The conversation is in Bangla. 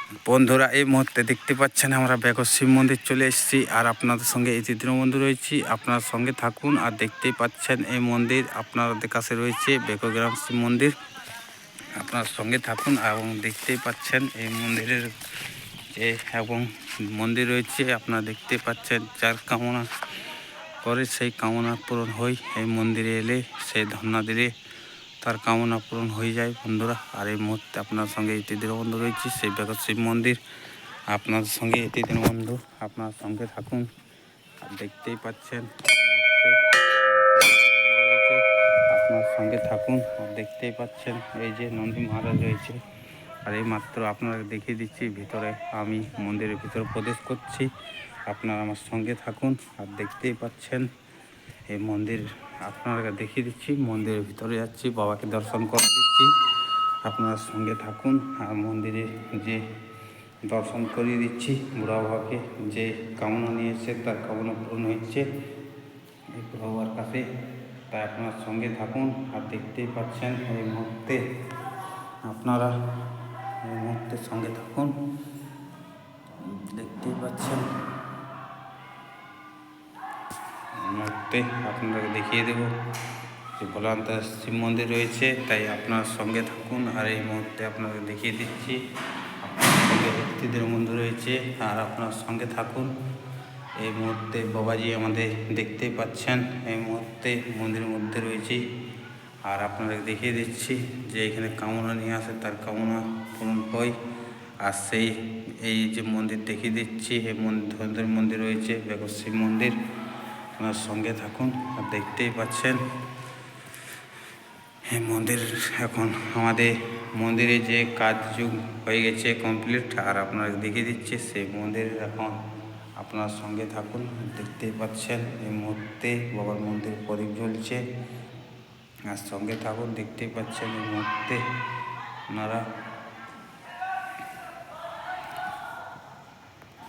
বন্ধুরা এই মুহূর্তে দেখতে পাচ্ছেন আমরা বেকর শিব মন্দির চলে এসেছি আর আপনাদের সঙ্গে এই দীনবন্ধু রয়েছি। আপনার সঙ্গে থাকুন আর দেখতেই পাচ্ছেন এই মন্দির আপনাদের কাছে রয়েছে বেকগ্রাম শিব মন্দির। আপনার সঙ্গে থাকুন এবং দেখতেই পাচ্ছেন এই মন্দিরের যে এবং মন্দির রয়েছে আপনারা দেখতে পাচ্ছেন যার কামনা করে সেই কামনা পূরণ হয়। এই মন্দিরে এলে সেই ধন্যা দিলে তার কামনা পূরণ হয়ে যায় বন্ধুরা। আর এই মুহূর্তে আপনার সঙ্গে এটি দীনবন্ধু রয়েছে সেই বেকর শিব মন্দির। আপনার সঙ্গে এটি দীনবন্ধু, আপনার সঙ্গে থাকুন আর দেখতেই পাচ্ছেন আপনার সঙ্গে থাকুন আর দেখতেই পাচ্ছেন এই যে নন্দী মহারাজ রয়েছে। আর এই মাত্র আপনারা দেখিয়ে দিচ্ছি ভিতরে আমি মন্দিরের ভিতরে প্রবেশ করছি। আপনারা আমার সঙ্গে থাকুন আর দেখতেই পাচ্ছেন এই মন্দির আপনারা দেখিয়ে দিচ্ছি। মন্দিরের ভিতরে যাচ্ছি, বাবাকে দর্শন করে দিচ্ছি। আপনার সঙ্গে থাকুন আর মন্দিরে যে দর্শন করিয়ে দিচ্ছি বুড়া বাবাকে, যে কামনা নিয়েছে তার কামনা পূরণ হচ্ছে এই বাবার কাছে। তাই আপনার সঙ্গে থাকুন আর দেখতেই পাচ্ছেন এই মুহূর্তে আপনারা এই মুহূর্তে সঙ্গে থাকুন, দেখতেই পাচ্ছেন মুহূর্তে আপনারা দেখিয়ে দেব যে ভোলানাথ শিব মন্দির রয়েছে। তাই আপনার সঙ্গে থাকুন আর এই মুহূর্তে আপনাকে দেখিয়ে দিচ্ছি আপনার সঙ্গে একটি দীনবন্ধু রয়েছে আর আপনার সঙ্গে থাকুন। এই মুহূর্তে বাবাজি আমাদের দেখতেই পাচ্ছেন এই মুহূর্তে মন্দিরের মধ্যে রয়েছি। আর আপনারা দেখিয়ে দিচ্ছি যে এখানে কামনা নিয়ে আসে তার কামনা পূরণ হয়। আর সেই এই যে মন্দির দেখিয়ে দিচ্ছি এই মন্দির মন্দির রয়েছে বেকর শিব মন্দির। আপনার সঙ্গে থাকুন আর দেখতেই পাচ্ছেন এই মন্দির এখন আমাদের মন্দিরে যে কাজ যুগ হয়ে গেছে কমপ্লিট। আর আপনারা দেখিয়ে দিচ্ছে সেই মন্দির এখন আপনার সঙ্গে থাকুন, দেখতেই পাচ্ছেন এই মুহূর্তে বাবার মন্দির প্রদীপ জ্বলছে। আর সঙ্গে থাকুন, দেখতেই পাচ্ছেন এই মুহূর্তে আপনারা।